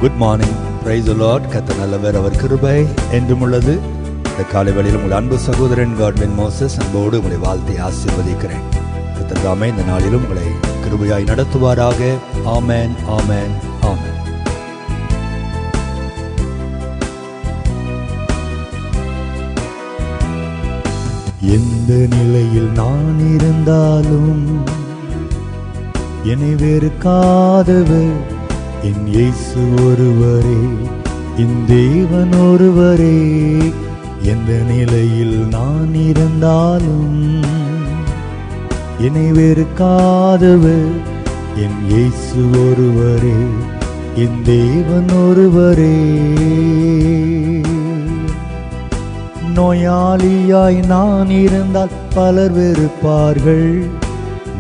Good morning, praise the Lord. கர்த்தர் நல்லவர், அவர் கிருபை என்றும் உள்ளது. இந்த காலை வேளையில் உங்கள் அன்பு சகோதரன் காட்வின் மோசஸ் அன்போடு உங்களை வாழ்த்தி ஆசீர்வதிக்கிறேன். கர்த்தர் தாமே இந்த நாளிலும் உங்களை கிருபையாய் நடத்துவாராக. ஆமென், ஆமென், ஆமென். எந்த நிலையில் நான் இருந்தாலும் என்னை வெறுக்காதவர் என் இயேசு ஒருவரே, என் தேவன் ஒருவரே. எந்த நிலையில் நான் இருந்தாலும் என்னை வெறுக்காதவர் என் இயேசு ஒருவரே, என் தேவன் ஒருவரே. நோயாளியாய் நான் இருந்தால் பலர் வெறுப்பார்கள்,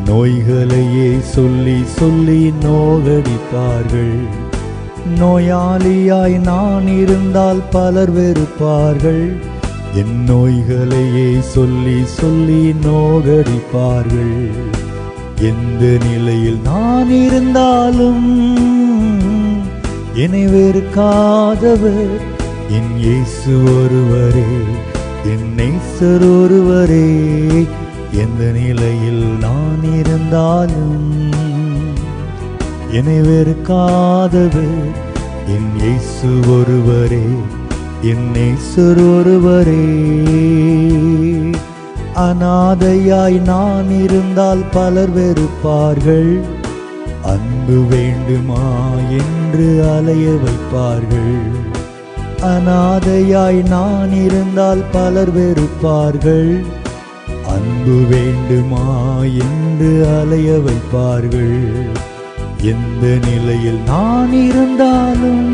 நோய்களையே சொல்லி சொல்லி நோகடிப்பார்கள். நோயாளியாய் நான் இருந்தால் பலர் வெறுப்பார்கள், என் நோய்களையே சொல்லி சொல்லி நோகடிப்பார்கள். எந்த நிலையில் நான் இருந்தாலும் என்னை வெறுக்காதவர் என் இயேசு ஒருவரே, என் நேசர் ஒருவரே. எந்த நிலையில் நான் இருந்தாலும் என்னை வெறுக்காதவர் என் இயேசு ஒருவரே, என் நேசர் ஒருவரே. அநாதையாய் நான் இருந்தால் பலர் வெறுப்பார்கள், அன்பு வேண்டுமா என்று அலைய வைப்பார்கள். அநாதையாய் நான் இருந்தால் பலர் வெறுப்பார்கள், அன்பு வேண்டுமா என்று அலைய வைப்பார்கள். எந்த நிலையில் நான் இருந்தாலும்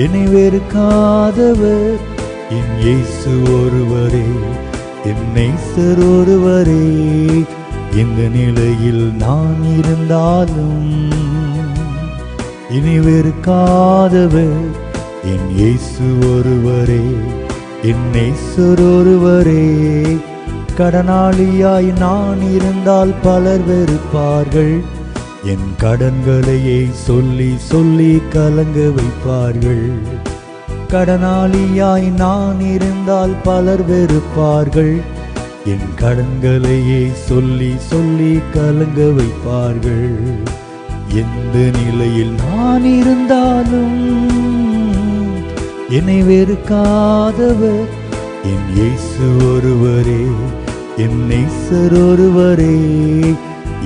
என்னை வெறுக்காதவர் என் இயேசு ஒருவரே, என் நேசர் ஒருவரே. எந்த நிலையில் நான் இருந்தாலும் என்னை வெறுக்காதவர் என் இயேசு ஒருவரே, என் நேசர் ஒருவரே. கடனாளியாய் நான் இருந்தால் பலர் வெறுப்பார்கள், என் கடன்களையே சொல்லி சொல்லி கலங்க வைப்பார்கள். கடனாளியாய் நான் இருந்தால் பலர் வெறுப்பார்கள், என் கடன்களையே சொல்லி சொல்லி கலங்க வைப்பார்கள். எந்த நிலையில் நான் இருந்தாலும் என்னை வெறுக்காதவர் என் இயேசு ஒருவரே, என் நேசர் ஒருவரே.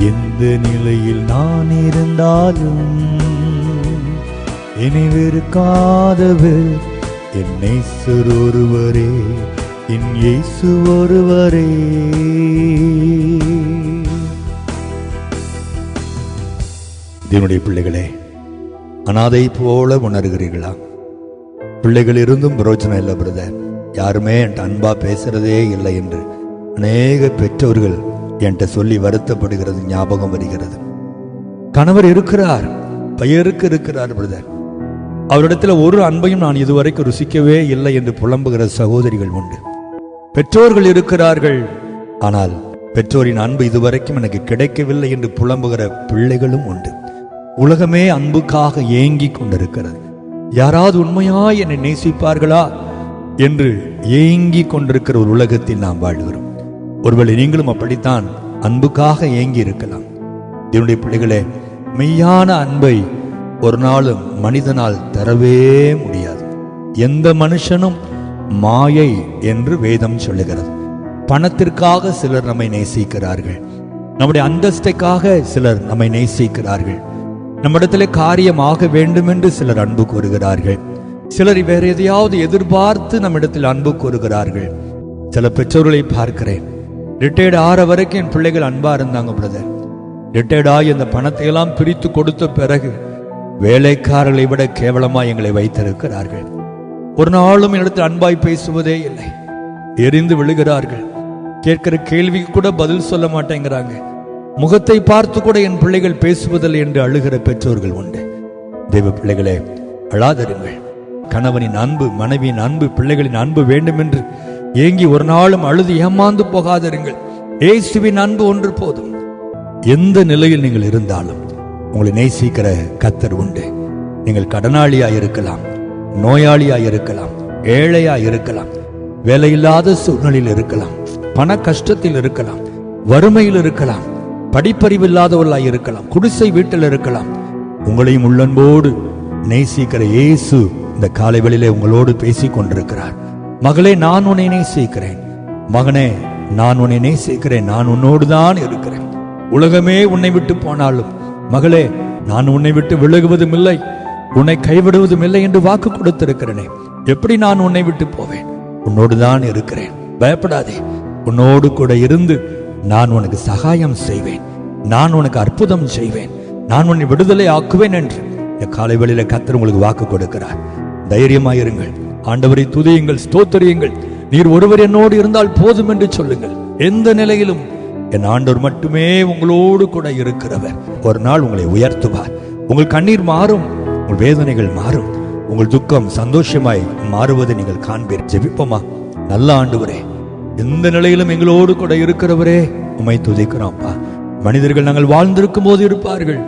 எந்த நிலையில் நான் இருந்தாலும் என்னை வெறுக்காதவர் என் நேசர் ஒருவரே, என் இயேசு ஒருவரே. தேவனுடைய பிள்ளைகளே, அனாதை போல உணர்கிறீர்களா? பிள்ளைகள் இருந்தும் பிரயோஜனம் இல்லை பிரதர், யாருமே என்கிட்ட அன்பா பேசுறதே இல்லை என்று அநேக பெற்றோர்கள் என்கிட்ட சொல்லி வருத்தப்படுகிறது, ஞாபகம் வருகிறது. கணவர் இருக்கிறார், பெயருக்கு இருக்கிறார் பிரதர், அவரிடத்துல ஒரு அன்பையும் நான் இதுவரைக்கும் ருசிக்கவே இல்லை என்று புலம்புகிற சகோதரிகள் உண்டு. பெற்றோர்கள் இருக்கிறார்கள், ஆனால் பெற்றோரின் அன்பு இதுவரைக்கும் எனக்கு கிடைக்கவில்லை என்று புலம்புகிற பிள்ளைகளும் உண்டு. உலகமே அன்புக்காக ஏங்கி கொண்டிருக்கிறது. யாராவது உண்மையாய் என்னை நேசிப்பார்களா என்று ஏங்கி கொண்டிருக்கிற ஒரு உலகத்தில் நாம் வாழ்கிறோம். ஒருவேளை நீங்களும் அப்படித்தான் அன்புக்காக ஏங்கி இருக்கலாம். என்னுடைய பிள்ளைகளே, மெய்யான அன்பை ஒரு நாளும் மனிதனால் தரவே முடியாது. எந்த மனுஷனும் மாயை என்று வேதம் சொல்லுகிறது. பணத்திற்காக சிலர் நம்மை நேசிக்கிறார்கள், நம்முடைய அந்தஸ்தைக்காக சிலர் நம்மை நேசிக்கிறார்கள், நம்மிடத்திலே காரியமாக வேண்டும் என்று சிலர் அன்பு கூறுகிறார்கள், சிலர் வேற எதையாவது எதிர்பார்த்து நம்மிடத்தில் அன்பு கூறுகிறார்கள். சில பெற்றோர்களை பார்க்கிறேன், ரிட்டையர்டு ஆற வரைக்கும் என் பிள்ளைகள் அன்பா இருந்தாங்க பிரதர். ரிட்டையர்ட் ஆகி அந்த பணத்தை எல்லாம் பிரித்து கொடுத்த பிறகு வேலைக்காரர்களை விட கேவலமா எங்களை வைத்திருக்கிறார்கள். ஒரு நாளும் என்னிடத்தில் அன்பாய் பேசுவதே இல்லை, எரிந்து விழுகிறார்கள். கேட்கிற கேள்விக்கு கூட பதில் சொல்ல மாட்டேங்கிறாங்க. முகத்தை பார்த்து கூட என் பிள்ளைகள் பேசுவதில்லை என்று அழுகிற பெற்றோர்கள் உண்டு. தெய்வ பிள்ளைகளே, அழாதருங்கள். கணவனின் அன்பு, மனைவியின் அன்பு, பிள்ளைகளின் அன்பு வேண்டும் என்று ஏங்கி ஒரு நாளும் அழுது ஏமாந்து போகாதருங்கள். இயேசுவின் அன்பு ஒன்று போதும். எந்த நிலையில் நீங்கள் இருந்தாலும் உங்களை நேசிக்கிற கர்த்தர் உண்டு. நீங்கள் கடனாளியாய் இருக்கலாம், நோயாளியாய் இருக்கலாம், ஏழையாய் இருக்கலாம், வேலையில்லாத சூழ்நிலையில் இருக்கலாம், பண கஷ்டத்தில் இருக்கலாம், வறுமையில் இருக்கலாம், படிப்பறிவில்லாதவர்களாய் இருக்கலாம், குடிசை வீட்டில் இருக்கலாம். உங்களையும் உள்ளன்போடு நேசிக்கிற இயேசு இந்த காலை வேளையிலே உங்களோடு பேசிக் கொண்டிருக்கிறார். மகளே, நான் உன்னை நேசிக்கிறேன். மகனே, நான் உன்னை நேசிக்கிறேன். நான் உன்னோடு தான் இருக்கிறேன். உலகமே உன்னை விட்டு போனாலும் மகளே, நான் உன்னை விட்டு விலகுவதும் இல்லை, உன்னை கைவிடுவதும் இல்லை என்று வாக்கு கொடுத்திருக்கிறேனே. எப்படி நான் உன்னை விட்டு போவேன்? உன்னோடு தான் இருக்கிறேன். பயப்படாதே. உன்னோடு கூட இருந்து நான் உனக்கு சகாயம் செய்வேன். நான் உனக்கு அற்புதம் செய்வேன். நான் உன்னை விடுதலை ஆக்குவேன் என்று இந்த காலை வேளையில கர்த்தர் உங்களுக்கு வாக்கு கொடுக்கிறார். தைரியமாயிருங்கள். ஆண்டவரை துதியுங்கள், ஸ்தோத்திரியுங்கள். நீர் ஒருவர் என்னோடு இருந்தால் போதும் என்று சொல்லுங்கள். எந்த நிலையிலும் என் ஆண்டவர் மட்டுமே உங்களோடு கூட இருக்கிறவர். ஒரு நாள் உங்களை உயர்த்துவார். உங்கள் கண்ணீர் மாறும், உங்கள் வேதனைகள் மாறும், உங்கள் துக்கம் சந்தோஷமாய் மாறுவதை நீங்கள் காண்பீர். ஜெபிப்போமா? நல்ல ஆண்டவரே, எந்த நிலையிலும் எங்களோடு கூட இருக்கிறவரே, உம்மை துதிக்கிறோம்ப்பா. மனிதர்கள் நாங்கள் வாழ்ந்திருக்கும் போது இருப்பார்கள்,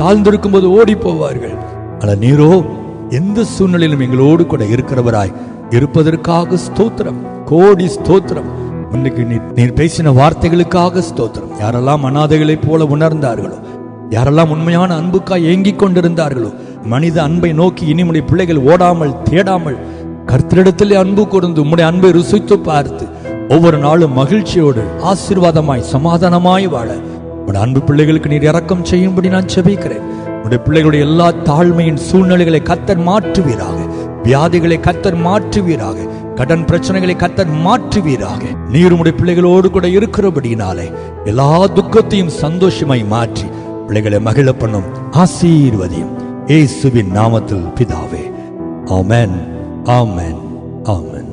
தாழ்ந்திருக்கும் போது ஓடி போவார்கள். ஆனால் நீரோ எந்த சூழ்நிலையிலும் எங்களோடு கூட இருக்கிறவராய் இருப்பதற்காக ஸ்தோத்திரம், கோடி ஸ்தோத்திரம். இன்னைக்கு நீர் பேசின வார்த்தைகளுக்காக ஸ்தோத்திரம். யாரெல்லாம் அனாதைகளைப் போல உணர்ந்தார்களோ, யாரெல்லாம் உண்மையான அன்புக்காய் ஏங்கிக் கொண்டிருந்தார்களோ, மனித அன்பை நோக்கி இனி உம்முடைய பிள்ளைகள் ஓடாமல் தேடாமல் கர்த்தரிடத்திலே அன்பு கூர்ந்து உம்முடைய அன்பை ருசித்து பார்த்து ஒவ்வொரு நாளும் மகிழ்ச்சியோடு ஆசீர்வாதமாய் சமாதானமாய் வாழ உம்முடைய அன்பு பிள்ளைகளுக்கு நீர் இரக்கம் செய்யும்படி நான் ஜெபிக்கிறேன். உம்முடைய பிள்ளைகளுடைய எல்லா தாழ்மையின் சூழ்நிலைகளை கர்த்தர் மாற்றுவீராக. வியாதிகளை கர்த்தர் மாற்றுவீராக. கடன் பிரச்சனைகளை கர்த்தர் மாற்றுவீராக. நீர் உம்முடைய பிள்ளைகளோடு கூட இருக்கிறபடியினாலே எல்லா துக்கத்தையும் சந்தோஷமாய் மாற்றி பிள்ளைகளை மகிழ பண்ணும் ஆசீர்வதியும் இயேசுவின் நாமத்தில் பிதாவே. ஆமென், ஆமென், ஆமென்.